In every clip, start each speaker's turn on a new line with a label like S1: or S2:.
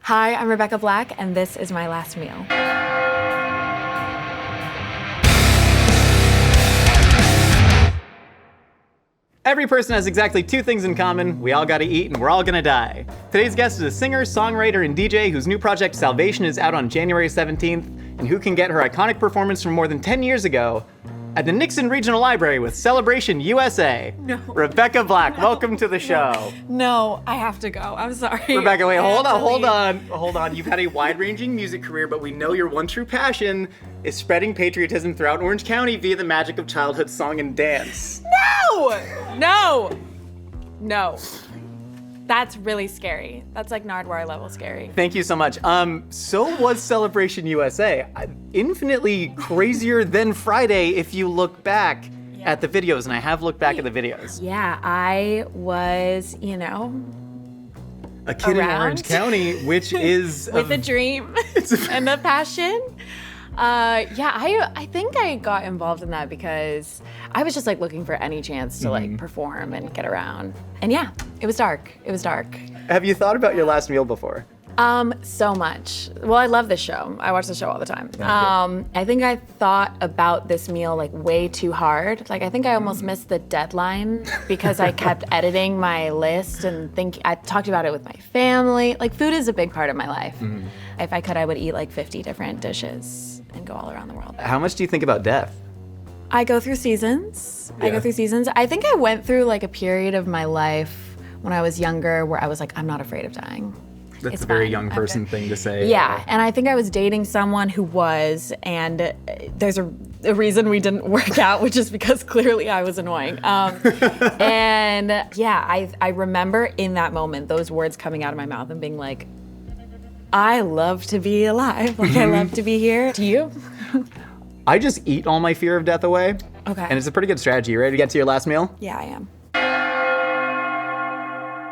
S1: Hi, I'm Rebecca Black, and this is my last meal.
S2: Every person has exactly two things in common. We all gotta eat and we're all gonna die. Today's guest is a singer, songwriter, and DJ whose new project Salvation is out on January 17th, and who can get her iconic performance from more than 10 years ago at the Nixon Regional Library with Celebration USA.
S1: No.
S2: Rebecca Black, welcome to the show.
S1: No, I have to go. I'm sorry.
S2: Rebecca, wait, hold on. You've had a wide-ranging music career, but we know your one true passion is spreading patriotism throughout Orange County via the magic of childhood song and dance.
S1: No. That's really scary. That's like Nardwuar level scary.
S2: Thank you so much. So was Celebration USA. Infinitely crazier than Friday if you look back at the videos, and I have looked back at the videos.
S1: Yeah, I was,
S2: a kid in Orange County, which is
S1: with a dream and a passion. I think I got involved in that because I was just like looking for any chance to like perform and get around. And yeah, it was dark.
S2: Have you thought about your last meal before?
S1: So much. Well, I love this show. I watch the show all the time. I think I thought about this meal like way too hard. Like I think I almost missed the deadline because I kept editing my list and I talked about it with my family. Like food is a big part of my life. If I could, I would eat like 50 different dishes and go all around the world.
S2: How much do you think about death?
S1: I go through seasons. I think I went through like a period of my life when I was younger where I was like, I'm not afraid of dying.
S2: That's a very young person thing to say.
S1: Yeah, and I think I was dating someone who was, and there's a reason we didn't work out, which is because clearly I was annoying. And yeah, I remember in that moment, those words coming out of my mouth and being like, I love to be alive. Like I love to be here. Do you?
S2: I just eat all my fear of death away.
S1: Okay.
S2: And it's a pretty good strategy. You ready to get to your last meal?
S1: Yeah, I am.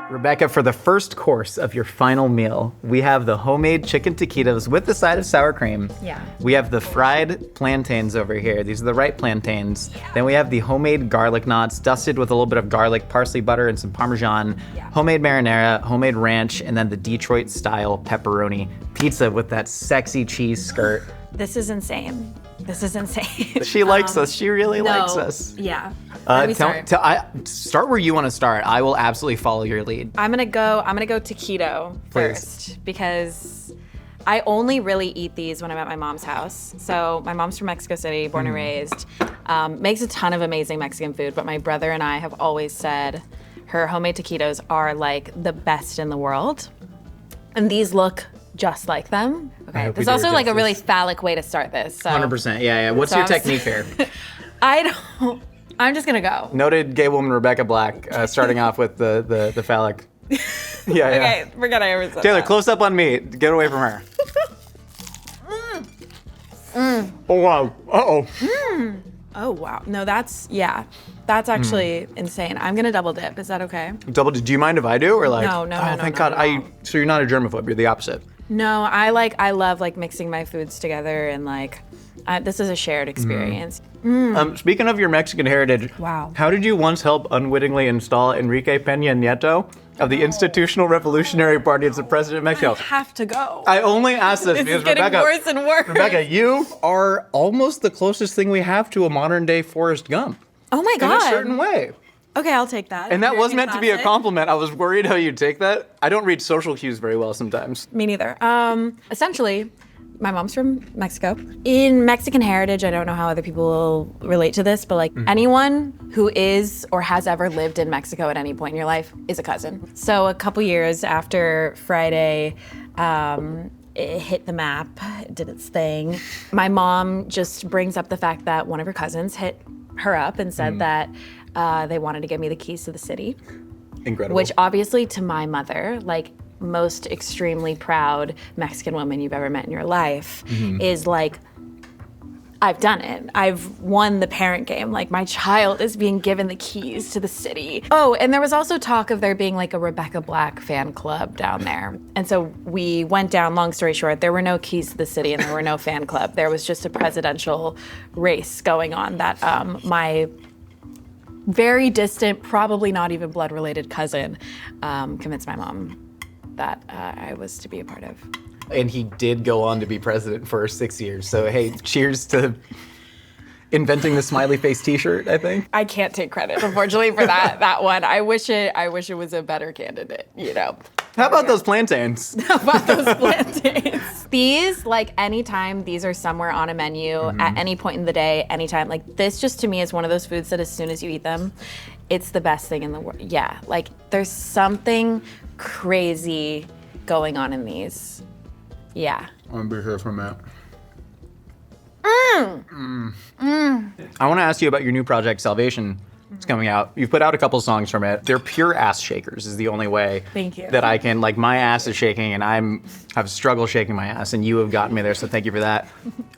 S2: Rebecca, for the first course of your final meal, we have the homemade chicken taquitos with the side of sour cream.
S1: Yeah.
S2: We have the fried plantains over here. These are the right plantains. Yeah. Then we have the homemade garlic knots, dusted with a little bit of garlic, parsley butter, and some Parmesan. Yeah. Homemade marinara, homemade ranch, and then the Detroit-style pepperoni pizza with that sexy cheese skirt.
S1: This is insane.
S2: She likes us. She really likes us.
S1: Yeah.
S2: Start where you want to start. I will absolutely follow your lead.
S1: I'm gonna go taquito first because I only really eat these when I'm at my mom's house. So my mom's from Mexico City, born and raised. Makes a ton of amazing Mexican food, but my brother and I have always said her homemade taquitos are like the best in the world. And these look just like them. Okay, there's also like a really phallic way to start this. So.
S2: 100%, yeah. What's your technique here?
S1: I'm just gonna go.
S2: Noted gay woman Rebecca Black, starting off with the phallic. Yeah.
S1: Okay, forget I ever said
S2: Taylor,
S1: that.
S2: close up on me. Get away from her. Oh wow.
S1: Oh wow. No, that's actually insane. I'm gonna double dip. Is that okay?
S2: Do you mind if I do, or like?
S1: No.
S2: Oh, thank God. So you're not a germaphobe. You're the opposite.
S1: No, I love like mixing my foods together and like, this is a shared experience.
S2: Speaking of your Mexican heritage,
S1: wow.
S2: How did you once help unwittingly install Enrique Peña Nieto of the Institutional Revolutionary Party as the president of Mexico?
S1: I have to go.
S2: I only ask this because
S1: is getting
S2: Rebecca,
S1: worse and worse.
S2: Rebecca, you are almost the closest thing we have to a modern day Forrest Gump.
S1: Oh my God.
S2: In a certain way.
S1: Okay, I'll take that.
S2: And that was meant to be a compliment. I was worried how you'd take that. I don't read social cues very well sometimes.
S1: Me neither. Essentially, my mom's from Mexico. In Mexican heritage, I don't know how other people will relate to this, but like anyone who is or has ever lived in Mexico at any point in your life is a cousin. So a couple years after Friday, it hit the map, did its thing. My mom just brings up the fact that one of her cousins hit her up and said that they wanted to give me the keys to the city.
S2: Incredible.
S1: Which obviously to my mother, like most extremely proud Mexican woman you've ever met in your life, is like, I've done it. I've won the parent game. Like my child is being given the keys to the city. Oh, and there was also talk of there being like a Rebecca Black fan club down there. And so we went down, long story short, there were no keys to the city and there were no fan club. There was just a presidential race going on that my very distant, probably not even blood-related cousin convinced my mom that I was to be a part of.
S2: And he did go on to be president for 6 years. So hey, cheers to inventing the smiley face T-shirt, I think.
S1: I can't take credit, unfortunately, for that one. I wish it was a better candidate, you know.
S2: How about those plantains?
S1: How about those plantains? These, like, anytime these are somewhere on a menu, at any point in the day, anytime, like, this just to me is one of those foods that as soon as you eat them, it's the best thing in the world. Yeah, like, there's something crazy going on in these. Yeah.
S2: I'm gonna be here for a minute. I want to ask you about your new project, Salvation. It's coming out. You've put out a couple songs from it. They're pure ass shakers is the only way
S1: Thank you.
S2: that I can, like, my ass is shaking and have struggle shaking my ass, and you have gotten me there, so thank you for that.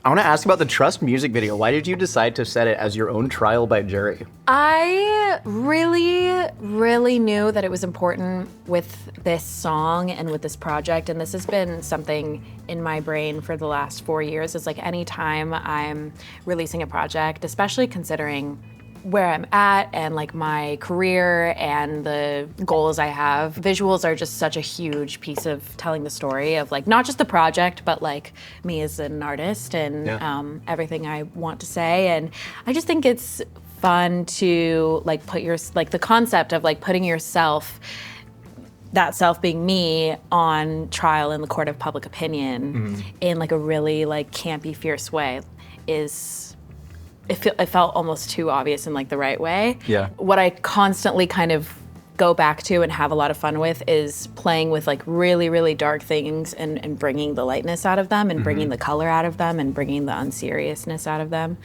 S2: I want to ask about the Trust music video. Why did you decide to set it as your own trial by jury?
S1: I really knew that it was important with this song and with this project, and this has been something in my brain for the last 4 years. It's like anytime I'm releasing a project, especially considering where I'm at and like my career and the goals I have, visuals are just such a huge piece of telling the story of like not just the project, but like me as an artist and everything I want to say. And I just think it's fun to like put the concept of like putting yourself, that self being me, on trial in the court of public opinion in like a really like campy, fierce way it felt almost too obvious in like the right way.
S2: Yeah.
S1: What I constantly kind of go back to and have a lot of fun with is playing with like really, really dark things and bringing the lightness out of them and bringing the color out of them and bringing the unseriousness out of them.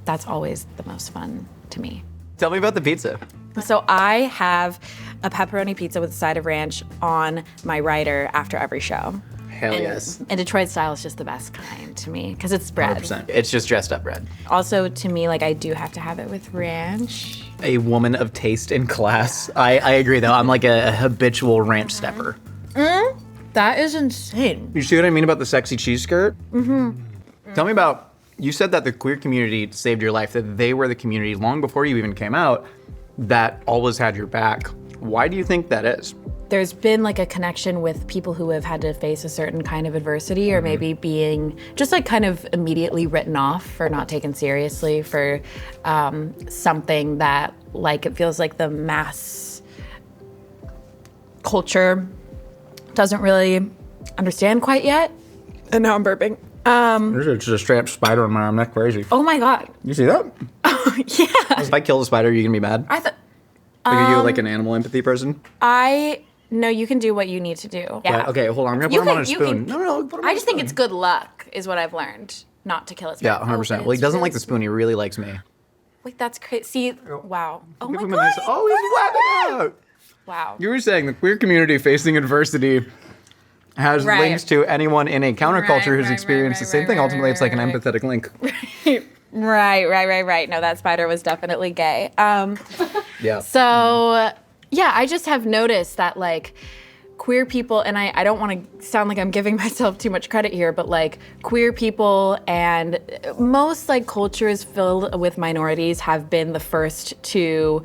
S1: That's always the most fun to me.
S2: Tell me about the pizza.
S1: So I have a pepperoni pizza with a side of ranch on my rider after every show.
S2: Hell yes.
S1: And Detroit style is just the best kind to me because it's bread.
S2: 100%. It's just dressed up bread.
S1: Also, to me, like I do have to have it with ranch.
S2: A woman of taste and class. I agree though. I'm like a habitual ranch stepper.
S1: That is insane.
S2: You see what I mean about the sexy cheese skirt? Tell me about, you said that the queer community saved your life, that they were the community long before you even came out that always had your back. Why do you think that is?
S1: There's been like a connection with people who have had to face a certain kind of adversity or maybe being just like kind of immediately written off for not taken seriously for something that like it feels like the mass culture doesn't really understand quite yet. And now I'm burping.
S2: There's just a straight up spider on my arm. That's crazy.
S1: Oh my God.
S2: You see that?
S1: Yeah.
S2: If I kill the spider, are you gonna be mad?
S1: I thought,
S2: Are you like an animal empathy person?
S1: no, you can do what you need to do. Yeah.
S2: But, okay, hold on. I'm gonna put him on a spoon. No, put him on
S1: I
S2: a
S1: just think
S2: spoon.
S1: it's good luck is what I've learned. Not to kill its
S2: Yeah,
S1: spider.
S2: 100%.
S1: but
S2: Well, he
S1: it's
S2: doesn't
S1: really
S2: like the spoon. He really likes me.
S1: Wait, that's crazy. See, wow. Oh
S2: Give
S1: my
S2: him a
S1: God.
S2: nice- oh, he's webbing out.
S1: Wow.
S2: You were saying the queer community facing adversity has
S1: Right.
S2: links to anyone in a counterculture who's
S1: right,
S2: experienced the same thing. Ultimately, it's like an
S1: right.
S2: empathetic link.
S1: Right. No, that spider was definitely gay.
S2: Yeah.
S1: So, yeah, I just have noticed that, like, queer people, and I don't want to sound like I'm giving myself too much credit here, but, like, queer people and most, like, cultures filled with minorities have been the first to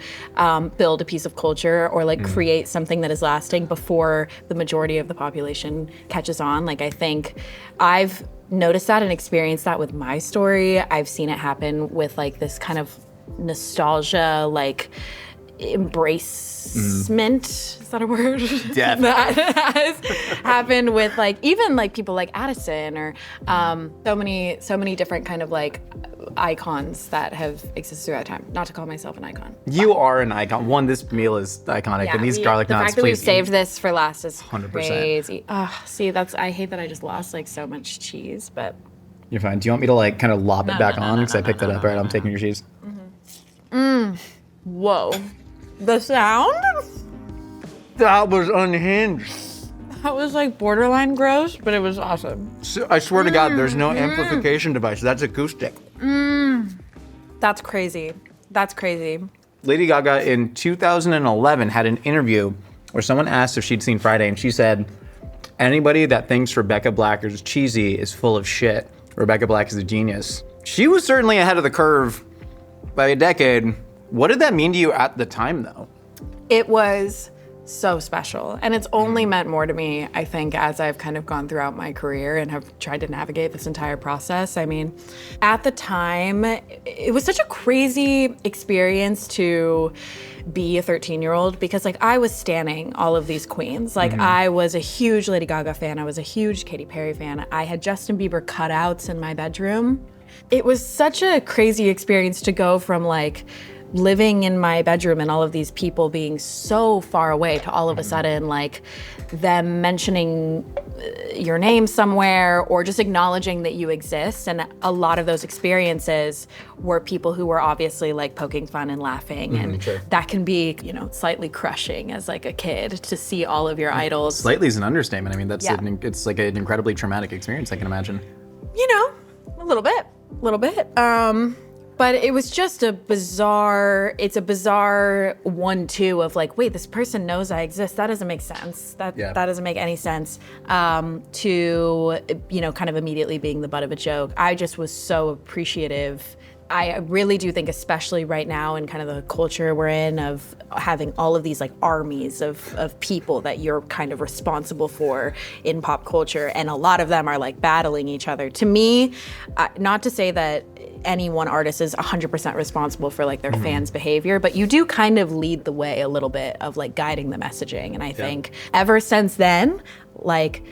S1: build a piece of culture or, like, create something that is lasting before the majority of the population catches on. Like, I think I've noticed that and experienced that with my story. I've seen it happen with, like, this kind of nostalgia, like, embracement, is that a word?
S2: Definitely.
S1: That has happened with like even like people like Addison or so many different kind of like icons that have existed throughout time. Not to call myself an icon.
S2: You are an icon. One, this meal is iconic, and these garlic
S1: the
S2: knots,
S1: fact that we've
S2: please
S1: saved
S2: eat.
S1: this for last is
S2: 100%.
S1: crazy. See, I hate that I just lost like so much cheese, but
S2: You're fine. Do you want me to like kind of lob it back on? Because I picked it up. All right, I'm taking your cheese.
S1: whoa. The sound?
S2: That was unhinged.
S1: That was like borderline gross, but it was awesome.
S2: So, I swear to God, there's no amplification device. That's acoustic.
S1: That's crazy. That's crazy.
S2: Lady Gaga in 2011 had an interview where someone asked if she'd seen Friday, and she said, anybody that thinks Rebecca Black is cheesy is full of shit. Rebecca Black is a genius. She was certainly ahead of the curve by a decade. What did that mean to you at the time, though?
S1: It was so special. And it's only meant more to me, I think, as I've kind of gone throughout my career and have tried to navigate this entire process. I mean, at the time, it was such a crazy experience to be a 13-year-old because like I was standing all of these queens. Like I was a huge Lady Gaga fan. I was a huge Katy Perry fan. I had Justin Bieber cutouts in my bedroom. It was such a crazy experience to go from like living in my bedroom and all of these people being so far away to all of a sudden like them mentioning your name somewhere or just acknowledging that you exist. And a lot of those experiences were people who were obviously like poking fun and laughing. And that can be, you know, slightly crushing as like a kid to see all of your idols.
S2: Slightly is an understatement. I mean, it's like an incredibly traumatic experience, I can imagine.
S1: You know, a little bit. But it was just it's a bizarre 1-2 of like, wait, this person knows I exist. That doesn't make sense. That doesn't make any sense. To, you know, kind of immediately being the butt of a joke. I just was so appreciative. I really do think, especially right now in kind of the culture we're in of having all of these like armies of people that you're kind of responsible for in pop culture. And a lot of them are like battling each other. To me, not to say that any one artist is 100% responsible for like their fans' behavior, but you do kind of lead the way a little bit of like guiding the messaging. And I think ever since then, like,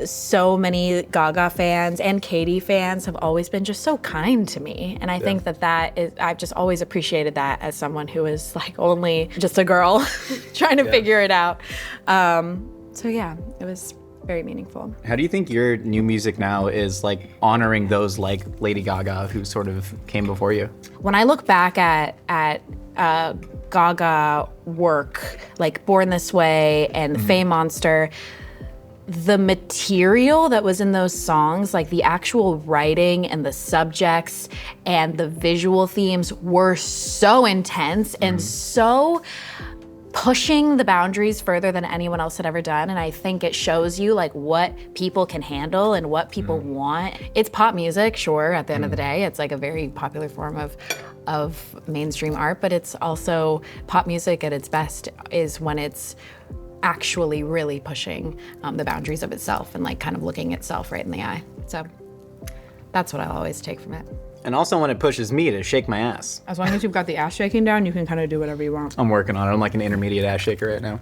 S1: so many Gaga fans and Katy fans have always been just so kind to me. And I think that is, I've just always appreciated that as someone who is like only just a girl trying to figure it out. So yeah, it was very meaningful.
S2: How do you think your new music now is like honoring those like Lady Gaga who sort of came before you?
S1: When I look back at Gaga work, like Born This Way and Fame Monster, the material that was in those songs, like the actual writing and the subjects and the visual themes were so intense and so pushing the boundaries further than anyone else had ever done. And I think it shows you like what people can handle and what people want. It's pop music, sure, at the end of the day. It's like a very popular form of mainstream art, but it's also pop music at its best is when it's actually really pushing the boundaries of itself and like kind of looking itself right in the eye. So that's what I'll always take from it.
S2: And also when it pushes me to shake my ass.
S3: As long as you've got the ass shaking down, you can kind of do whatever you want.
S2: I'm working on it. I'm like an intermediate ass shaker right now.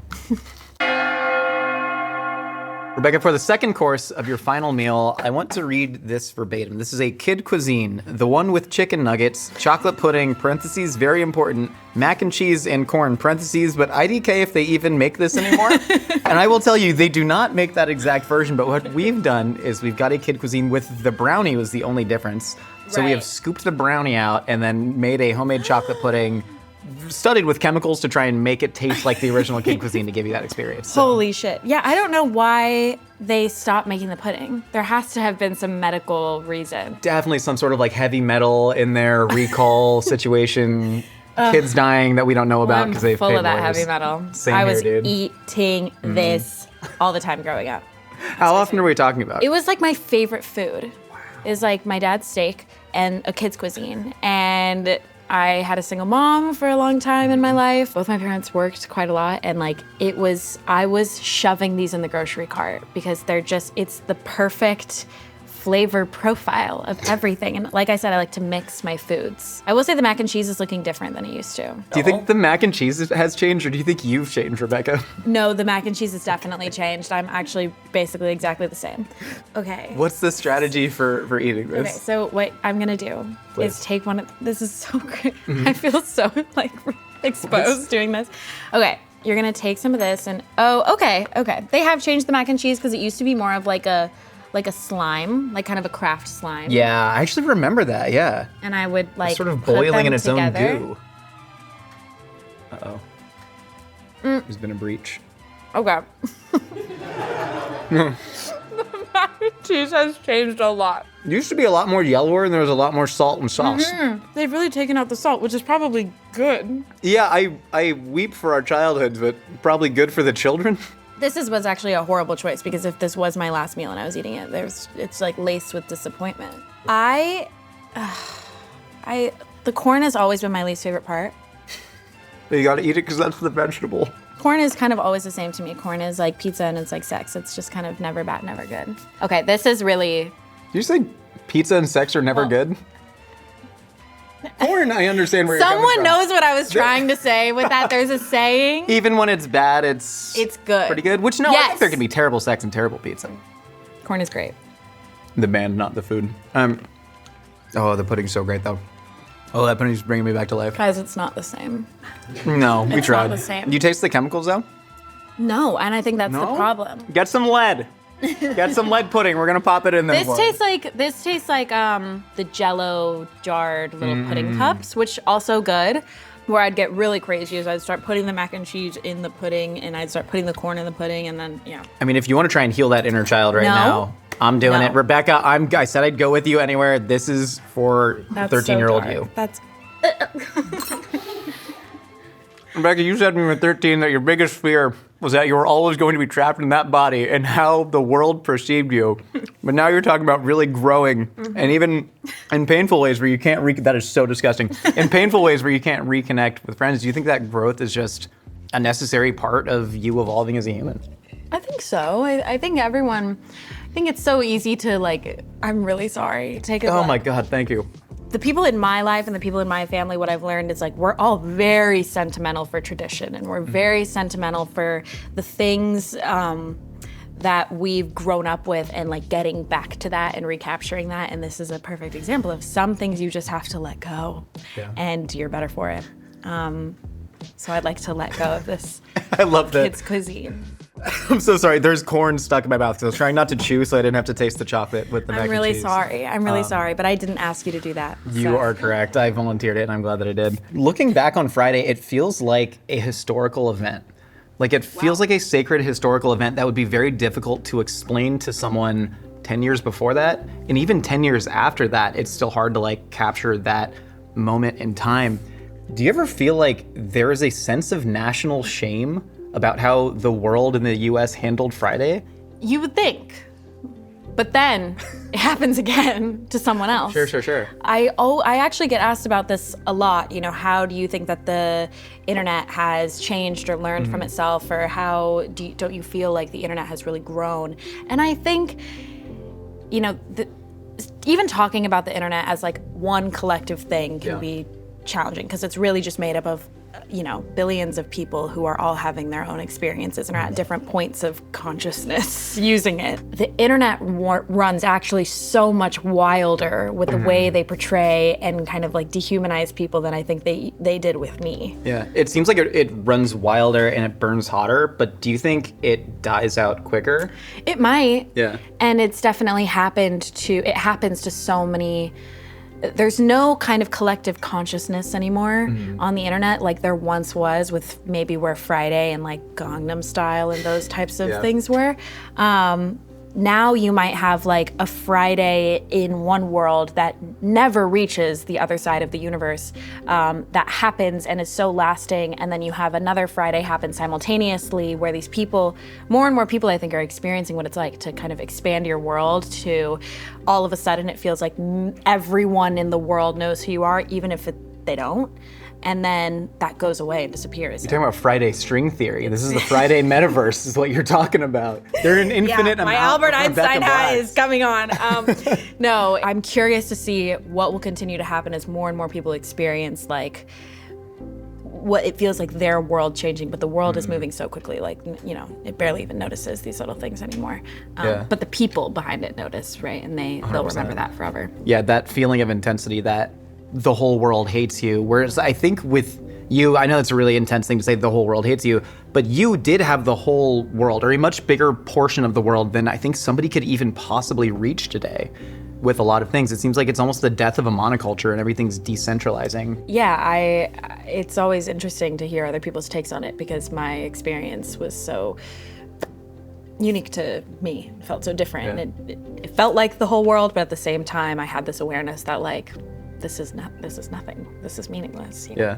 S2: Rebecca, for the second course of your final meal, I want to read this verbatim. This is a kid cuisine, the one with chicken nuggets, chocolate pudding, parentheses, very important, mac and cheese and corn, parentheses, but IDK if they even make this anymore. And I will tell you, they do not make that exact version, but what we've done is we've got a kid cuisine with the brownie was the only difference. So we have scooped the brownie out and then made a homemade chocolate pudding studied with chemicals to try and make it taste like the original kid cuisine to give you that experience. So.
S1: Holy shit. Yeah, I don't know why they stopped making the pudding. There has to have been some medical reason.
S2: Definitely some sort of like heavy metal in their recall situation. Kids dying that we don't know about because they've
S1: full
S2: paid
S1: of that
S2: lawyers.
S1: heavy metal.
S2: Same
S1: I
S2: here,
S1: was
S2: dude.
S1: eating this all the time growing up.
S2: How often are we talking about?
S1: It was like my favorite food. It was like my dad's steak and a kid's cuisine. And I had a single mom for a long time in my life. Both my parents worked quite a lot. And like I was shoving these in the grocery cart because it's the perfect flavor profile of everything. And like I said, I like to mix my foods. I will say the mac and cheese is looking different than it used to.
S2: Do you think the mac and cheese has changed, or do you think you've changed, Rebecca?
S1: No, the mac and cheese has definitely changed. I'm actually basically exactly the same. Okay.
S2: What's the strategy for eating this?
S1: Okay, so what I'm gonna do is take one of, this is so great. I feel so like exposed doing this. Okay, you're gonna take some of this and, okay. They have changed the mac and cheese because it used to be more of like a slime, like kind of a craft slime.
S2: Yeah, I actually remember that, yeah.
S1: And I would like
S2: it's sort of
S1: put
S2: boiling
S1: them
S2: in its
S1: together.
S2: own goo. Uh-oh. There's been a breach.
S1: Okay. The mac and cheese has changed a lot.
S2: It used to be a lot more yellower and there was a lot more salt and sauce.
S3: They've really taken out the salt, which is probably good.
S2: Yeah, I weep for our childhoods, but probably good for the children.
S1: This was actually a horrible choice because if this was my last meal and I was eating it, it's like laced with disappointment. The corn has always been my least favorite part.
S2: You gotta eat it because that's the vegetable.
S1: Corn is kind of always the same to me. Corn is like pizza and it's like sex. It's just kind of never bad, never good. Okay, this is really...
S2: Did you say pizza and sex are never good? Corn, I understand where you're coming from.
S1: Someone knows what I was trying to say with that. There's a saying.
S2: Even when it's bad, it's
S1: good.
S2: Pretty good. Which, no, I think there can be terrible sex and terrible pizza.
S1: Corn is great.
S2: The band, not the food. Oh, the pudding's so great, though. Oh, that pudding's bringing me back to life.
S1: Guys, it's not the same.
S2: No, we tried.
S1: It's not the same.
S2: You taste the chemicals, though?
S1: No, and I think that's the problem.
S2: Get some lead. Get some lead pudding. We're gonna pop it in there.
S1: This tastes like the Jell-O jarred little pudding cups, which also good. Where I'd get really crazy is I'd start putting the mac and cheese in the pudding, and I'd start putting the corn in the pudding, and then yeah.
S2: I mean, if you want to try and heal that inner child right now, I'm doing it. Rebecca, I said I'd go with you anywhere. This is for 13-year-old you.
S1: That's.
S2: Rebecca, you said when you were 13 that your biggest fear was that you were always going to be trapped in that body and how the world perceived you. But now you're talking about really growing, and even in painful ways where you can't that is so disgusting. In painful ways where you can't reconnect with friends. Do you think that growth is just a necessary part of you evolving as a human?
S1: I think so. I think it's so easy to like, I'm really sorry. Take it.
S2: Oh my God, thank you.
S1: The people in my life and the people in my family, what I've learned is like, we're all very sentimental for tradition, and we're very sentimental for the things that we've grown up with, and like getting back to that and recapturing that. And this is a perfect example of some things you just have to let go, and you're better for it. So I'd like to let go of this.
S2: I love that.
S1: Kids' cuisine.
S2: I'm so sorry. There's corn stuck in my mouth because I was trying not to chew so I didn't have to taste the chocolate with the mac and cheese.
S1: I'm really sorry, but I didn't ask you to do that.
S2: You are correct. I volunteered it, and I'm glad that I did. Looking back on Friday, it feels like a historical event. Like it feels like a sacred historical event that would be very difficult to explain to someone 10 years before that. And even 10 years after that, it's still hard to like capture that moment in time. Do you ever feel like there is a sense of national shame about how the world and the US handled Friday?
S1: You would think, but then it happens again to someone else.
S2: Sure.
S1: I actually get asked about this a lot. You know, how do you think that the internet has changed or learned from itself, or how don't you feel like the internet has really grown? And I think, you know, even talking about the internet as like one collective thing can be challenging, because it's really just made up of, you know, billions of people who are all having their own experiences and are at different points of consciousness using it. The internet runs actually so much wilder with the way they portray and kind of like dehumanize people than I think they did with me. Yeah,
S2: it seems like it runs wilder and it burns hotter, but do you think it dies out quicker?
S1: It might.
S2: Yeah.
S1: And it happens to so many. There's no kind of collective consciousness anymore on the internet like there once was with maybe where Friday and like Gangnam Style and those types of things were. Now you might have like a Friday in one world that never reaches the other side of the universe, that happens and is so lasting, and then you have another Friday happen simultaneously where these people, more and more people I think, are experiencing what it's like to kind of expand your world to all of a sudden it feels like everyone in the world knows who you are, even if they don't. And then that goes away and disappears.
S2: You're talking about Friday string theory. This is the Friday metaverse is what you're talking about. They're an infinite amount.
S1: My Albert Einstein high is coming on. No, I'm curious to see what will continue to happen as more and more people experience like what it feels like their world changing, but the world is moving so quickly, like, you know, it barely even notices these little things anymore. But the people behind it notice, right? And they'll remember that forever.
S2: Yeah, that feeling of intensity that the whole world hates you. Whereas I think with you, I know it's a really intense thing to say the whole world hates you, but you did have the whole world, or a much bigger portion of the world than I think somebody could even possibly reach today with a lot of things. It seems like it's almost the death of a monoculture and everything's decentralizing.
S1: Yeah, it's always interesting to hear other people's takes on it because my experience was so unique to me. It felt so different. Yeah. It felt like the whole world, but at the same time, I had this awareness that like, this is nothing. This is meaningless. You know?
S2: Yeah.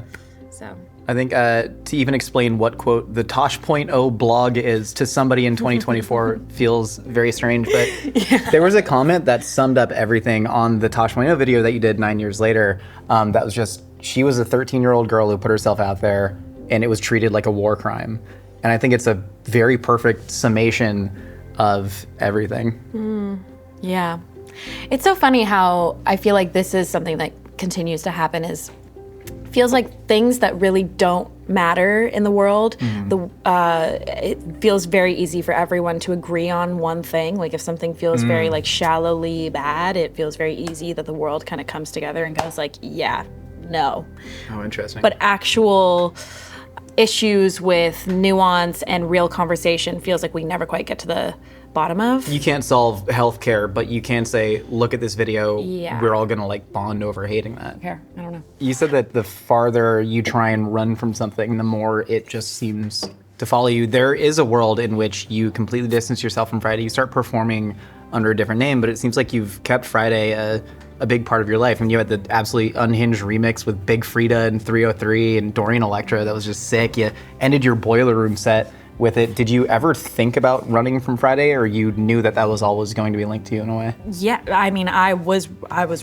S1: So
S2: I think to even explain what, quote, the Tosh.0 blog is to somebody in 2024 feels very strange. But there was a comment that summed up everything on the Tosh.0 video that you did 9 years later. That was just, she was a 13-year-old girl who put herself out there and it was treated like a war crime. And I think it's a very perfect summation of everything.
S1: Yeah. It's so funny how I feel like this is something that continues to happen feels like things that really don't matter in the world. It feels very easy for everyone to agree on one thing. Like if something feels very like shallowly bad, it feels very easy that the world kind of comes together and goes like, yeah, no.
S2: Oh, interesting.
S1: But actual issues with nuance and real conversation feels like we never quite get to the bottom of.
S2: You can't solve healthcare, but you can say, look at this video.
S1: Yeah.
S2: We're all gonna like bond over hating that.
S1: Here, I don't know.
S2: You said that the farther you try and run from something, the more it just seems to follow you. There is a world in which you completely distance yourself from Friday. You start performing under a different name, but it seems like you've kept Friday a big part of your life. And you had the absolutely unhinged remix with Big Frida and 303 and Dorian Electra that was just sick. You ended your Boiler Room set with it. Did you ever think about running from Friday, or you knew that that was always going to be linked to you in a way?
S1: Yeah, I mean, I was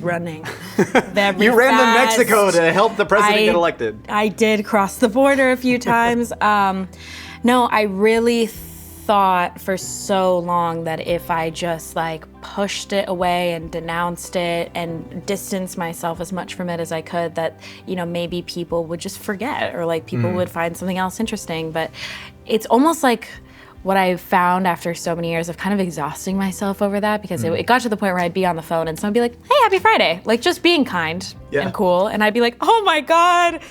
S1: running.
S2: You ran to Mexico to help the president get elected.
S1: I did cross the border a few times. No, I really thought for so long that if I just like pushed it away and denounced it and distanced myself as much from it as I could, that, you know, maybe people would just forget, or like people would find something else interesting. But it's almost like what I found after so many years of kind of exhausting myself over that, because it got to the point where I'd be on the phone and someone would be like, hey, happy Friday. Like just being kind and cool. And I'd be like, oh my God,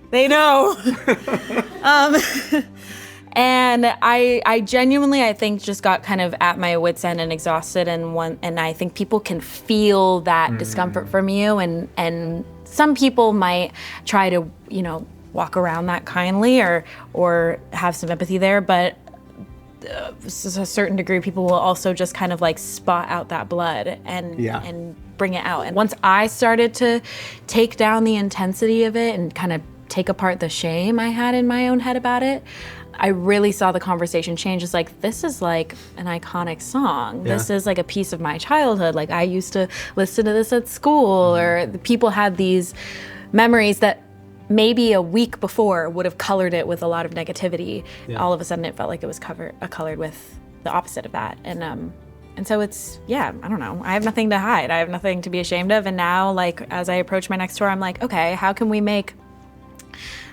S1: they know. And I genuinely, I think, just got kind of at my wit's end and exhausted, and I think people can feel that discomfort from you, and some people might try to, you know, walk around that kindly or have some empathy there, but to a certain degree, people will also just kind of like spot out that blood and bring it out. And once I started to take down the intensity of it and kind of take apart the shame I had in my own head about it, I really saw the conversation change. It's like, this is like an iconic song. Yeah. This is like a piece of my childhood. Like I used to listen to this at school, or the people had these memories that maybe a week before would have colored it with a lot of negativity. Yeah. All of a sudden it felt like it was colored with the opposite of that. And so it's, I don't know. I have nothing to hide. I have nothing to be ashamed of. And now, like, as I approach my next tour, I'm like, okay, how can we make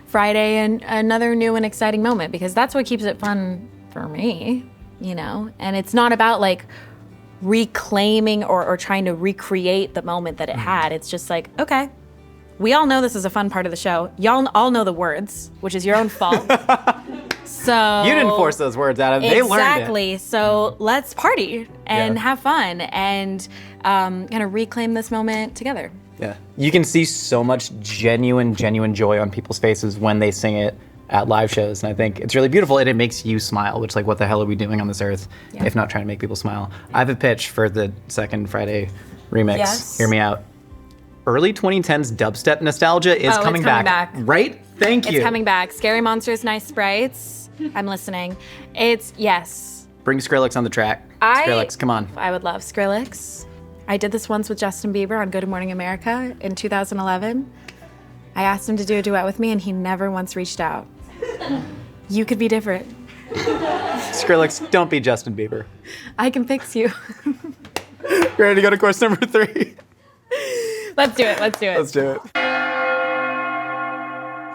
S1: Friday and another new and exciting moment? Because that's what keeps it fun for me, you know? And it's not about like reclaiming or trying to recreate the moment that it had. It's just like, okay, we all know this is a fun part of the show. Y'all all know the words, which is your own fault. So
S2: you didn't force those words out of them. They learned it.
S1: Exactly. So let's party and have fun and kind of reclaim this moment together.
S2: Yeah. You can see so much genuine joy on people's faces when they sing it at live shows. And I think it's really beautiful, and it makes you smile, which, like, what the hell are we doing on this earth if not trying to make people smile? I have a pitch for the second Friday remix.
S1: Yes.
S2: Hear me out. Early 2010s dubstep nostalgia is coming back. Right? Thank you.
S1: It's coming back. Scary Monsters, Nice Sprites. I'm listening. Yes.
S2: Bring Skrillex on the track. Skrillex, come on.
S1: I would love Skrillex. I did this once with Justin Bieber on Good Morning America in 2011. I asked him to do a duet with me, and he never once reached out. You could be different.
S2: Skrillex, don't be Justin Bieber.
S1: I can fix you.
S2: You ready to go to course number 3?
S1: Let's do it.
S2: Let's do it.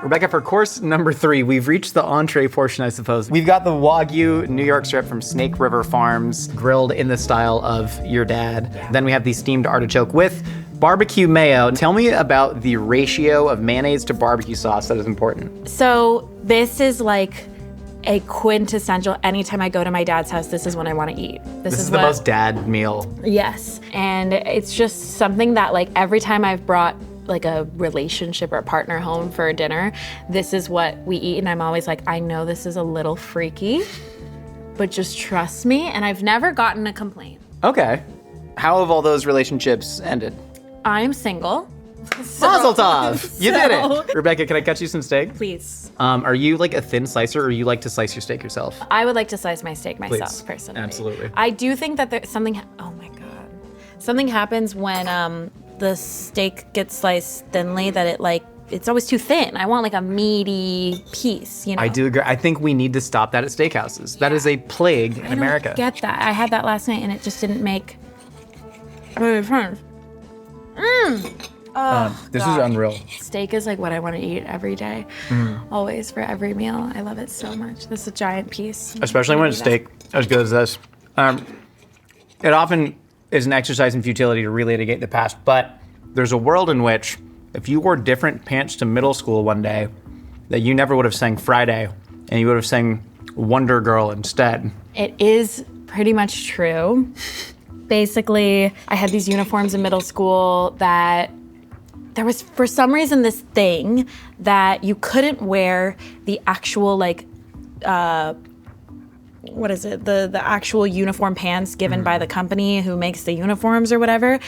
S2: Rebecca, for course number 3, we've reached the entree portion, I suppose. We've got the Wagyu New York strip from Snake River Farms, grilled in the style of your dad. Yeah. Then we have the steamed artichoke with barbecue mayo. Tell me about the ratio of mayonnaise to barbecue sauce that is important.
S1: So this is like a quintessential, anytime I go to my dad's house, this is what I want to eat.
S2: This is the most dad meal.
S1: Yes. And it's just something that, like, every time I've brought like a relationship or a partner home for dinner, this is what we eat. And I'm always like, I know this is a little freaky, but just trust me. And I've never gotten a complaint.
S2: Okay. How have all those relationships ended?
S1: I'm single.
S2: Mazel tov! You did it! Rebecca, can I cut you some steak?
S1: Please.
S2: Are you like a thin slicer, or you like to slice your steak yourself?
S1: I would like to slice my steak myself, personally.
S2: Absolutely.
S1: I do think that there's something, oh my God. Something happens when the steak gets sliced thinly, that it it's always too thin. I want like a meaty piece, you know?
S2: I do agree. I think we need to stop that at steakhouses. That is a plague in America.
S1: I don't get that. I had that last night and it just didn't make any sense.
S4: This is unreal.
S1: Steak is like what I want to eat every day, always, for every meal. I love it so much. This is a giant piece.
S2: Especially when it's steak as good as this. It often is an exercise in futility to relitigate the past, but there's a world in which if you wore different pants to middle school one day, that you never would have sang Friday, and you would have sang Wonder Girl instead.
S1: It is pretty much true. Basically, I had these uniforms in middle school that there was, for some reason, this thing that you couldn't wear the actual, like, what is it? The actual uniform pants given by the company who makes the uniforms or whatever.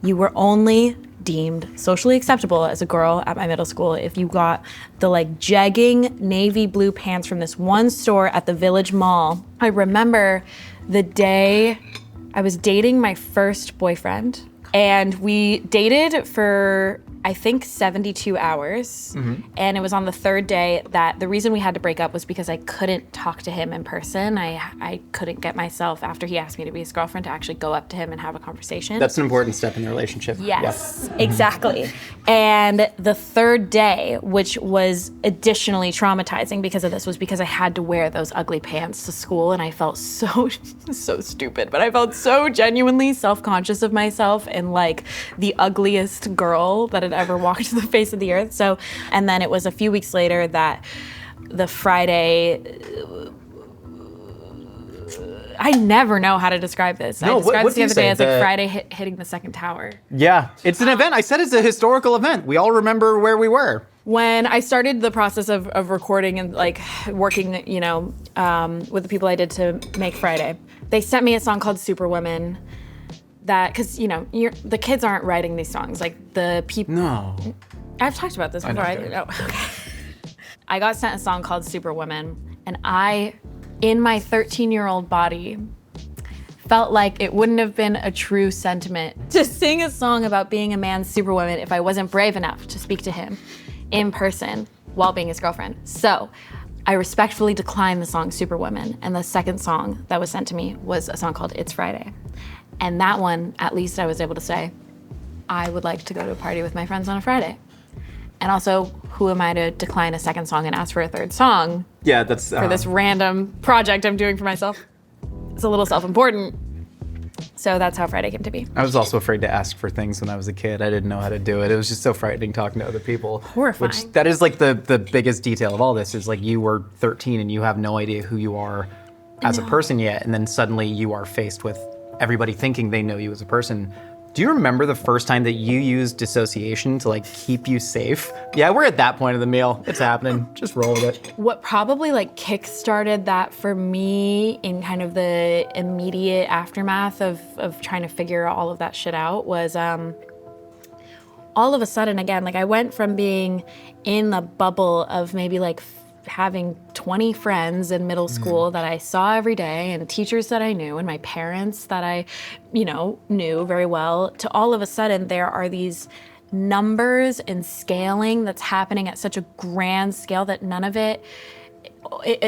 S1: You were only deemed socially acceptable as a girl at my middle school if you got the like jegging navy blue pants from this one store at the Village Mall. I remember the day I was dating my first boyfriend, and we dated for, I think, 72 hours. And it was on the third day that the reason we had to break up was because I couldn't talk to him in person. I couldn't get myself, after he asked me to be his girlfriend, to actually go up to him and have a conversation.
S2: That's an important step in the relationship.
S1: Yes, exactly. And the third day, which was additionally traumatizing because of this, was because I had to wear those ugly pants to school, and I felt so stupid, but I felt so genuinely self-conscious of myself and like the ugliest girl that had ever walked the face of the earth. So, and then it was a few weeks later that the Friday, I never know how to describe this.
S2: No,
S1: I described
S2: what
S1: this the other day as like
S2: The-
S1: Friday hitting the second tower.
S2: Yeah, it's an event. I said it's a historical event. We all remember where we were.
S1: When I started the process of recording and like working, you know, with the people I did to make Friday, they sent me a song called Superwoman. That, because, you know, the kids aren't writing these songs. Like, the people...
S2: No.
S1: I've talked about this before. Okay. I got sent a song called Superwoman, and I, in my 13-year-old body, felt like it wouldn't have been a true sentiment to sing a song about being a man's superwoman if I wasn't brave enough to speak to him in person while being his girlfriend. So I respectfully declined the song Superwoman, and the second song that was sent to me was a song called It's Friday. And that one, at least I was able to say, I would like to go to a party with my friends on a Friday. And also, who am I to decline a second song and ask for a third song
S2: Yeah, that's...
S1: for this random project I'm doing for myself? It's a little self-important. So that's how Friday came to be.
S2: I was also afraid to ask for things when I was a kid. I didn't know how to do it. It was just so frightening talking to other people.
S1: Horrifying.
S2: Which, that is like the biggest detail of all this, is like you were 13 and you have no idea who you are as a person yet. And then suddenly you are faced with everybody thinking they know you as a person. Do you remember the first time that you used dissociation to like keep you safe? Yeah, we're at that point of the meal. It's happening. Just roll with it.
S1: What probably like kick-started that for me in kind of the immediate aftermath of trying to figure all of that shit out was all of a sudden, again, like I went from being in the bubble of maybe like having 20 friends in middle school that I saw every day, and teachers that I knew, and my parents that I, you know, knew very well, to all of a sudden there are these numbers and scaling that's happening at such a grand scale that none of it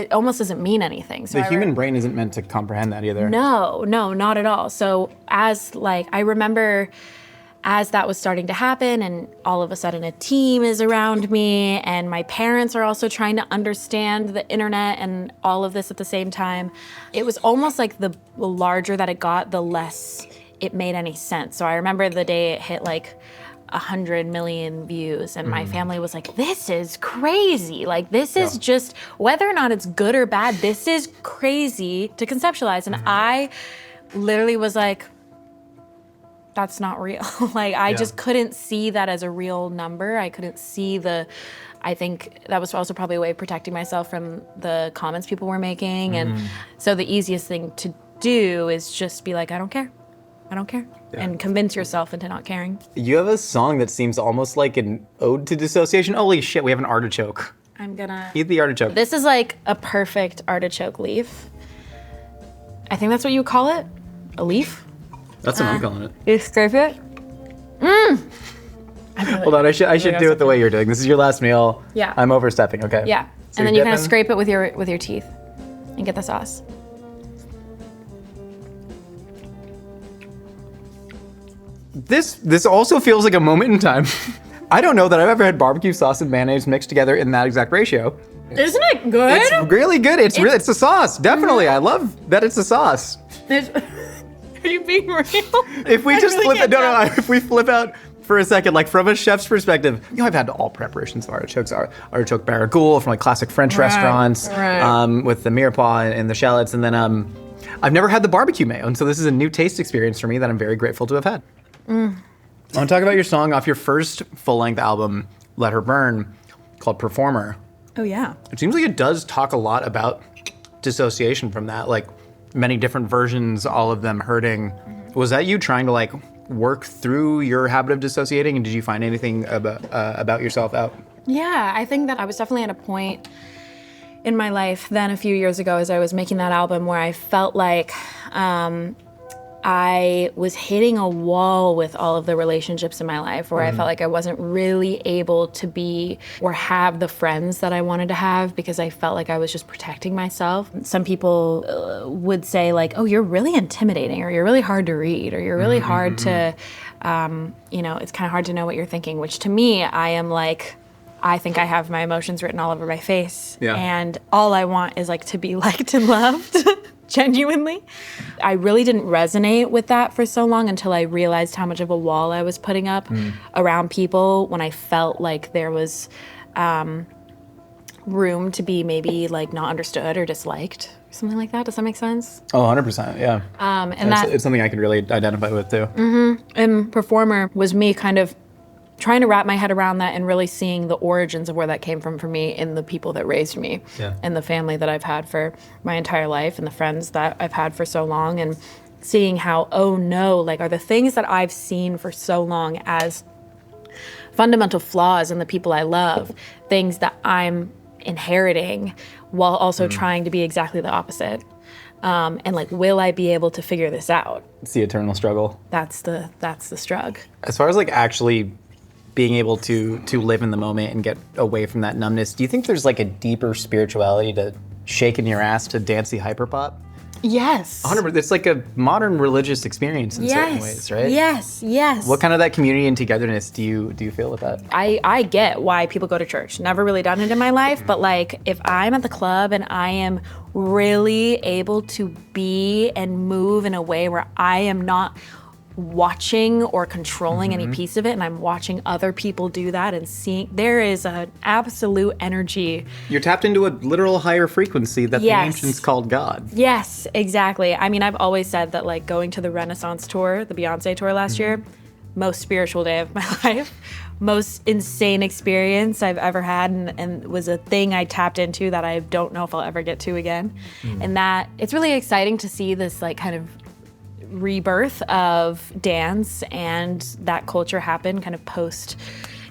S1: almost doesn't mean anything. So
S2: The human brain isn't meant to comprehend that either.
S1: No, not at all. So as like, I remember as that was starting to happen, and all of a sudden a team is around me, and my parents are also trying to understand the internet and all of this at the same time, it was almost like the larger that it got, the less it made any sense. So I remember the day it hit like 100 million views, and my family was like, this is crazy. Like, this is just, whether or not it's good or bad, this is crazy to conceptualize. And I literally was like, that's not real. Like, I just couldn't see that as a real number. I couldn't see I think that was also probably a way of protecting myself from the comments people were making. And so the easiest thing to do is just be like, I don't care. And convince yourself into not caring.
S2: You have a song that seems almost like an ode to dissociation. Holy shit, we have an artichoke.
S1: I'm gonna
S2: Eat the artichoke.
S1: This is like a perfect artichoke leaf. I think that's what you would call it? A leaf?
S2: That's what I'm calling it.
S1: You scrape it? I'm
S2: Hold on, I should do it the way you're doing. This is your last meal.
S1: Yeah.
S2: I'm overstepping, okay?
S1: Yeah.
S2: So
S1: And then
S2: you're
S1: you kind of
S2: dipping?
S1: scrape it with your teeth and get the sauce.
S2: This also feels like a moment in time. I don't know that I've ever had barbecue sauce and mayonnaise mixed together in that exact ratio.
S3: Isn't it good?
S2: It's really good. It's a sauce. Definitely. I love that it's a sauce.
S3: Are you being real?
S2: If we
S3: I
S2: just
S3: really
S2: flip it,
S3: can't tell.
S2: if we flip out for a second, like from a chef's perspective, I've had all preparations of artichokes, artichoke barragoule from like classic French restaurants,
S3: right.
S2: with the mirepoix and the shallots, and then I've never had the barbecue mayo, and so this is a new taste experience for me that I'm very grateful to have had. I want to talk about your song off your first full-length album, Let Her Burn, called Performer.
S1: Oh, yeah.
S2: It seems like it does talk a lot about dissociation from that, like many different versions, all of them hurting. Was that you trying to like work through your habit of dissociating, and did you find anything about yourself out?
S1: Yeah, I think that I was definitely at a point in my life then a few years ago as I was making that album where I felt like I was hitting a wall with all of the relationships in my life where I felt like I wasn't really able to be or have the friends that I wanted to have because I felt like I was just protecting myself. Some people would say like, oh, you're really intimidating, or you're really hard to read, or you're really hard to, it's kind of hard to know what you're thinking, which to me, I am like, I think I have my emotions written all over my face.
S2: Yeah.
S1: And all I want is like to be liked and loved. Genuinely. I really didn't resonate with that for so long until I realized how much of a wall I was putting up around people when I felt like there was room to be maybe like not understood or disliked, something like that. Does that make sense?
S2: Oh, 100%, yeah. It's something I could really identify with too.
S1: And Performer was me kind of trying to wrap my head around that and really seeing the origins of where that came from for me in the people that raised me and the family that I've had for my entire life and the friends that I've had for so long, and seeing how, oh no, like are the things that I've seen for so long as fundamental flaws in the people I love, things that I'm inheriting while also trying to be exactly the opposite. And like, will I be able to figure this out?
S2: It's the eternal struggle.
S1: That's the struggle.
S2: As far as like actually being able to live in the moment and get away from that numbness, do you think there's like a deeper spirituality to shaking your ass to dancey hyperpop?
S1: Yes.
S2: 100%. It's like a modern religious experience in certain ways, right?
S1: Yes.
S2: What kind of that community and togetherness do you feel with that?
S1: I get why people go to church. Never really done it in my life, but like if I'm at the club and I am really able to be and move in a way where I am not watching or controlling any piece of it, and I'm watching other people do that and seeing, there is an absolute energy.
S2: You're tapped into a literal higher frequency that the
S1: Yes.
S2: ancients called God.
S1: Yes, exactly. I mean, I've always said that like going to the Renaissance tour, the Beyonce tour last year, most spiritual day of my life, most insane experience I've ever had, and was a thing I tapped into that I don't know if I'll ever get to again. And that it's really exciting to see this like kind of rebirth of dance and that culture happen kind of post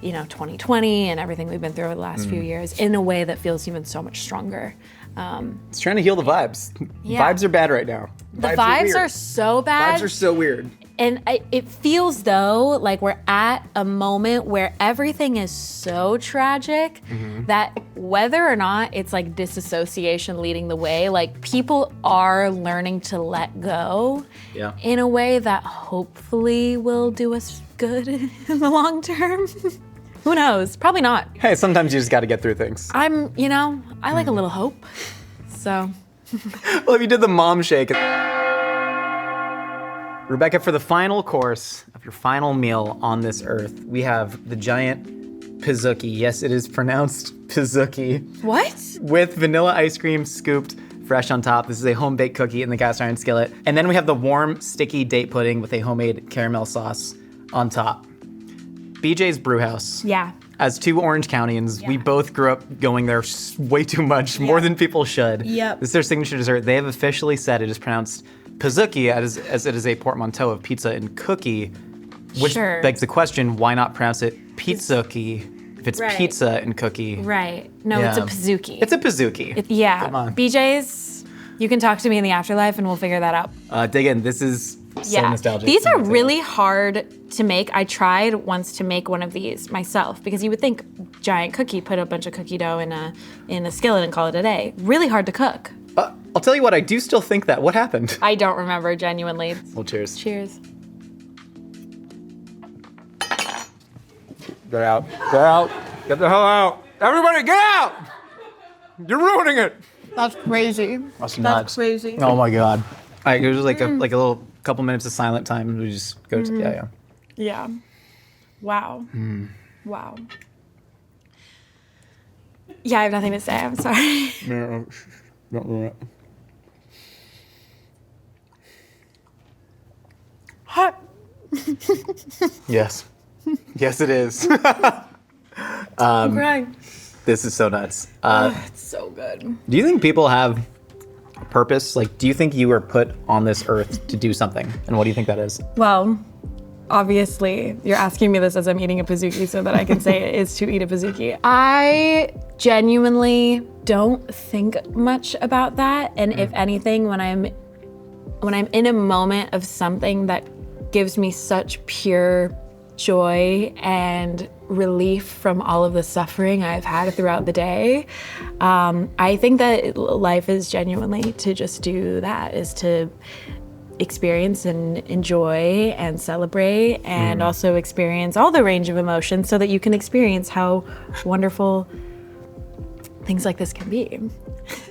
S1: 2020 and everything we've been through over the last few years in a way that feels even so much stronger.
S2: It's trying to heal the vibes.
S1: Yeah.
S2: Vibes are bad right now.
S1: The vibes
S2: weird.
S1: are so bad.
S2: Vibes are so weird.
S1: And it feels though like we're at a moment where everything is so tragic that whether or not it's like disassociation leading the way, like people are learning to let go in a way that hopefully will do us good in the long term. Who knows? Probably not.
S2: Hey, sometimes you just got to get through things.
S1: I like a little hope. So.
S2: Well, if you did the mom shake. Rebecca, for the final course of your final meal on this earth, we have the giant pizookie. Yes, it is pronounced pizookie.
S1: What?
S2: With vanilla ice cream scooped fresh on top. This is a home-baked cookie in the cast iron skillet. And then we have the warm, sticky date pudding with a homemade caramel sauce on top. BJ's Brewhouse.
S1: Yeah.
S2: As two Orange Countians, we both grew up going there way too much, more than people should.
S1: Yep.
S2: This is their signature dessert. They have officially said it is pronounced pizookie as it is a portmanteau of pizza and cookie, which begs the question, why not pronounce it pizzookie if it's pizza and cookie?
S1: Right. No, it's a pizookie.
S2: It's a pizookie.
S1: Yeah.
S2: Come on.
S1: BJ's, you can talk to me in the afterlife and we'll figure that out.
S2: Dig in. This is So nostalgic.
S1: These are really hard to make. I tried once to make one of these myself because you would think giant cookie, put a bunch of cookie dough in a skillet and call it a day. Really hard to cook.
S2: I'll tell you what, I do still think that. What happened?
S1: I don't remember, genuinely.
S2: Well, cheers.
S1: Cheers.
S2: Get out. Get out. Get the hell out. Everybody get out! You're ruining it.
S3: That's crazy.
S2: That's nuts.
S3: Crazy.
S2: Oh my God. All right, it was like a little couple minutes of silent time and we just go to, yeah.
S3: Yeah. Wow. Wow.
S1: Yeah, I have nothing to say. I'm sorry.
S2: No, don't ruin it.
S3: Hot.
S2: Yes. Yes, it is.
S3: I'm crying.
S2: This is so nuts.
S3: It's so good.
S2: Do you think people have a purpose? Like, do you think you were put on this earth to do something? And what do you think that is?
S1: Well, obviously, you're asking me this as I'm eating a pizookie so that I can say it is to eat a pizookie. I genuinely don't think much about that. And if anything, when I'm in a moment of something that gives me such pure joy and relief from all of the suffering I've had throughout the day, I think that life is genuinely to just do that, is to experience and enjoy and celebrate and also experience all the range of emotions so that you can experience how wonderful things like this can be.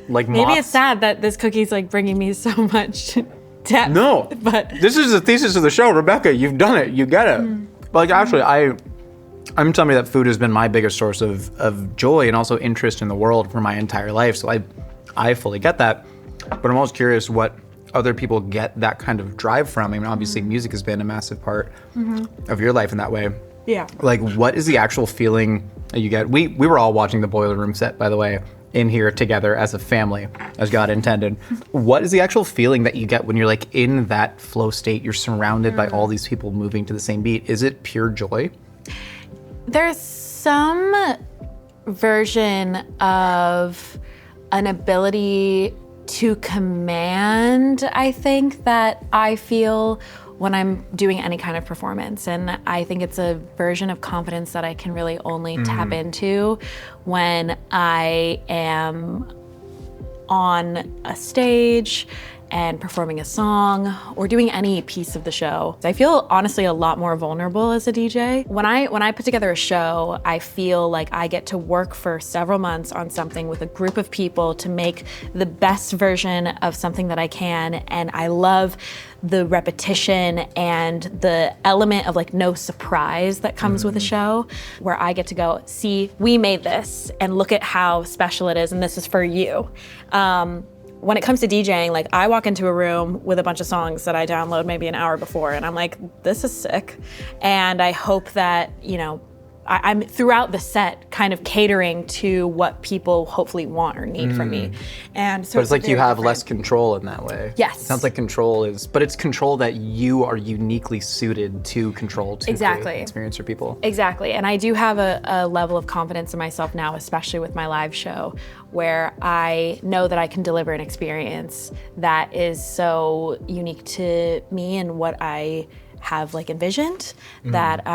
S2: Like
S1: Maybe
S2: moths?
S1: it's sad that this cookie's like bringing me so much depth.
S2: No,
S1: but
S2: this is the thesis of the show, Rebecca. You've done it. You get it. Like, actually, I'm somebody that food has been my biggest source of joy and also interest in the world for my entire life. So I fully get that. But I'm always curious what other people get that kind of drive from. I mean, obviously, music has been a massive part of your life in that way.
S3: Yeah.
S2: Like, what is the actual feeling that you get? We were all watching the Boiler Room set, by the way, in here together as a family, as God intended. What is the actual feeling that you get when you're like in that flow state? You're surrounded by all these people moving to the same beat. Is it pure joy?
S1: there's some version of an ability to command, I think, that I feel when I'm doing any kind of performance. And I think it's a version of confidence that I can really only tap into when I am on a stage and performing a song or doing any piece of the show. I feel honestly a lot more vulnerable as a DJ. When I put together a show, I feel like I get to work for several months on something with a group of people to make the best version of something that I can. And I love the repetition and the element of like no surprise that comes with a show, where I get to go, see, we made this and look at how special it is and this is for you. When it comes to DJing, like I walk into a room with a bunch of songs that I download maybe an hour before and I'm like, this is sick. And I hope that, you know, I'm throughout the set kind of catering to what people hopefully want or need from me. And so
S2: But it's like you have
S1: different.
S2: less control in that way.
S1: Yes.
S2: It sounds like control is, but it's control that you are uniquely suited to control to
S1: Exactly.
S2: create experience for people.
S1: Exactly, and I do have a level of confidence in myself now, especially with my live show, where I know that I can deliver an experience that is so unique to me and what I have like envisioned that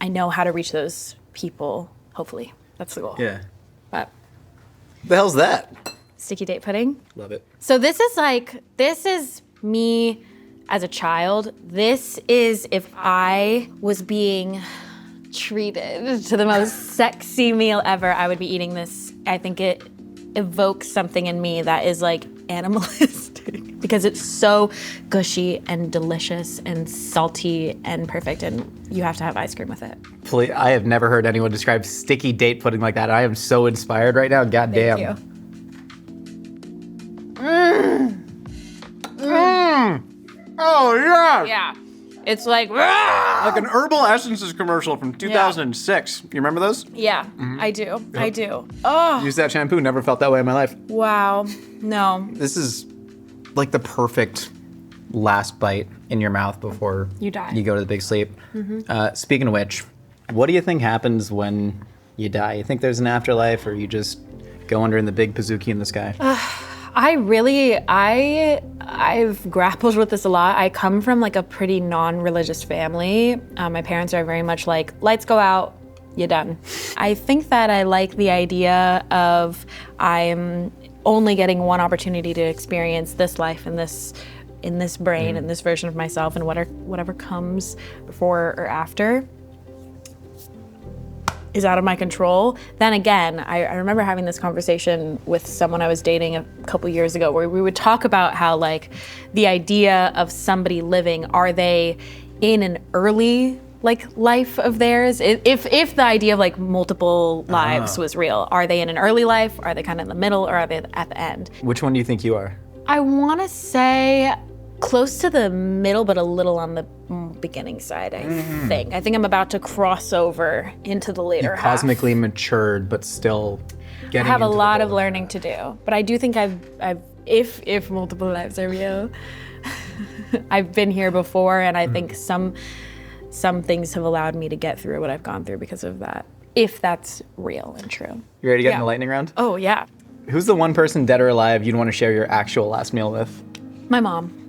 S1: I know how to reach those people, hopefully. That's the goal.
S2: Yeah.
S1: But
S2: The hell's that?
S1: sticky date pudding.
S2: Love it.
S1: So this is me as a child. This is if I was being treated to the most sexy meal ever, I would be eating this. I think it evokes something in me that is like animalistic because it's so gushy and delicious and salty and perfect, and you have to have ice cream with it.
S2: Please, I have never heard anyone describe sticky date pudding like that. I am so inspired right now. God damn.
S1: Thank you.
S2: Oh yeah.
S1: Yeah. It's like,
S2: Like an Herbal Essences commercial from 2006. You remember those?
S1: yeah, I do. I do. Oh,
S2: Used that shampoo, never felt that way in my life.
S1: wow. No,
S2: This is like the perfect last bite in your mouth before
S1: You die.
S2: you go to the big sleep. Speaking of which, what do you think happens when you die? You think there's an afterlife or you just go under in the big pizookie in the sky?
S1: I've grappled with this a lot. I come from like a pretty non-religious family. My parents are very much like, lights go out, you're done. I think that I like the idea of I'm only getting one opportunity to experience this life in this brain and this version of myself, and whatever comes before or after is out of my control. Then again, I remember having this conversation with someone I was dating a couple years ago where we would talk about how like the idea of somebody living, are they in an early like life of theirs? If the idea of like multiple lives was real, are they in an early life? Are they kind of in the middle, or are they at the end?
S2: Which one do you think you are?
S1: I want to say close to the middle, but a little on the beginning side, I think. I think I'm about to cross over into the later half.
S2: Cosmically matured, but still getting
S1: I have a
S2: into
S1: lot
S2: the
S1: of learning to do, but I do think I've if multiple lives are real, I've been here before, and I think some things have allowed me to get through what I've gone through because of that, if that's real and true.
S2: You ready to get in the lightning round?
S1: Oh, yeah.
S2: Who's the one person, dead or alive, you'd want to share your actual last meal with?
S1: My mom.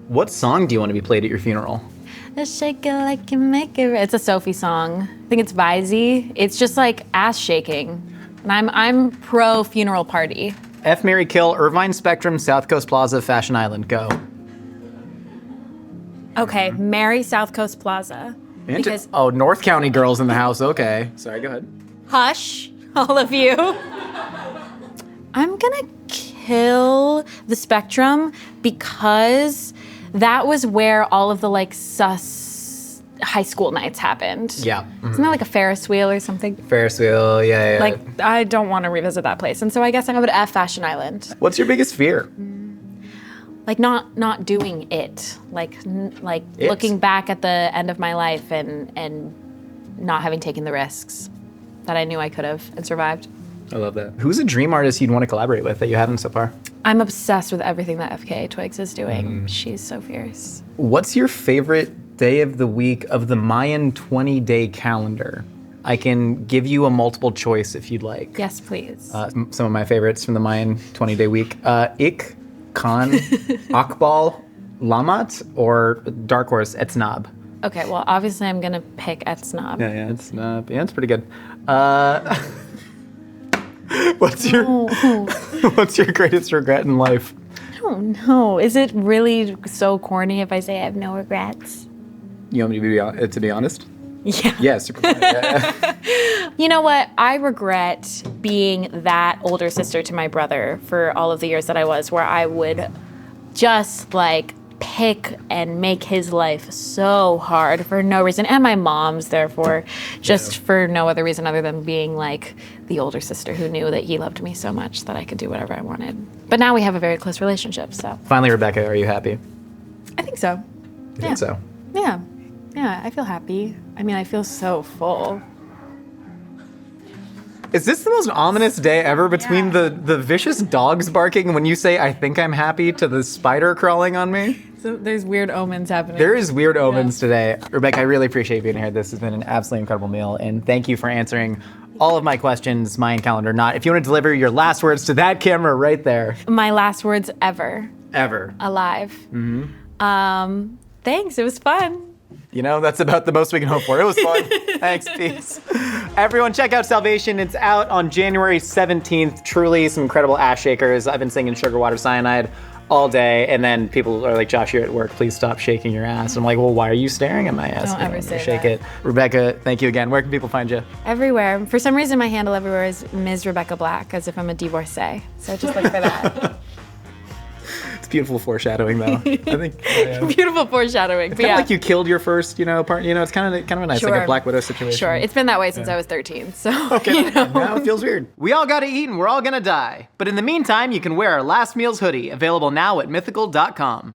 S2: What song do you want to be played at your funeral?
S1: Let's shake it like you make it. It's a Sophie song. I think it's Visey. It's just like ass shaking. And I'm pro funeral party.
S2: F, Marry, Kill, Irvine Spectrum, South Coast Plaza, Fashion Island. Go.
S1: Okay, marry South Coast Plaza. Because
S2: North County girls in the house. Okay. Sorry, go ahead.
S1: hush, all of you. I'm gonna kill the Spectrum because that was where all of the like sus high school nights happened.
S2: Yeah.
S1: Isn't that like a Ferris wheel or something?
S2: Ferris wheel, yeah.
S1: Like, I don't want to revisit that place. And so I guess I'm going to F Fashion Island.
S2: What's your biggest fear?
S1: Like not doing it. Like looking back at the end of my life and not having taken the risks that I knew I could have and survived.
S2: I love that. Who's a dream artist you'd want to collaborate with that you haven't so far?
S1: I'm obsessed with everything that FKA Twigs is doing. She's so fierce.
S2: What's your favorite day of the week of the Mayan 20-day calendar? I can give you a multiple choice if you'd like.
S1: Yes, please.
S2: Some of my favorites from the Mayan 20-day week. Ik, Khan, Akbal, Lamat, or Dark Horse, Etznab.
S1: Okay, well, obviously I'm going to pick Etznab.
S2: Yeah, Etznab. Yeah, it's pretty good. What's your greatest regret in life?
S1: I don't know. Is it really so corny if I say I have no regrets?
S2: You want me to be honest?
S1: Yeah.
S2: Yeah, super funny. Yeah.
S1: You know what? I regret being that older sister to my brother for all of the years that I was, where I would just like pick and make his life so hard for no reason, and my mom's therefore, just for no other reason other than being like the older sister who knew that he loved me so much that I could do whatever I wanted. But now we have a very close relationship, so.
S2: Finally, Rebecca, are you happy?
S1: I think so.
S2: You think so?
S1: Yeah. Yeah, I feel happy. I mean, I feel so full.
S2: Is this the most ominous day ever between the vicious dogs barking when you say, I think I'm happy, to the spider crawling on me?
S1: So there's weird omens happening.
S2: There is weird omens today. Rebecca, I really appreciate you being here. This has been an absolutely incredible meal, and thank you for answering all of my questions, Mayan calendar not. If you want to deliver your last words to that camera right there.
S1: My last words ever.
S2: Ever.
S1: Alive. Thanks, it was fun.
S2: You know, that's about the most we can hope for. It was fun. Thanks, peace. Everyone, check out Salvation. It's out on January 17th. Truly some incredible ass shakers. I've been singing Sugar Water Cyanide all day, and then people are like, Josh, you're at work. Please stop shaking your ass. I'm like, well, why are you staring at my ass?
S1: Don't ever say
S2: shake
S1: that.
S2: it. Rebecca, thank you again. Where can people find you?
S1: Everywhere. For some reason, my handle everywhere is Ms. Rebecca Black, as if I'm a divorcee. So just look for that.
S2: It's beautiful foreshadowing, though. I think.
S1: Beautiful foreshadowing.
S2: It's kind of like you killed your first, part. It's kind of a nice, like a Black Widow situation.
S1: Sure. It's been that way since I was 13. So
S2: okay. Now it feels weird. We all gotta eat and we're all gonna die. But in the meantime, you can wear our Last Meals hoodie, available now at mythical.com.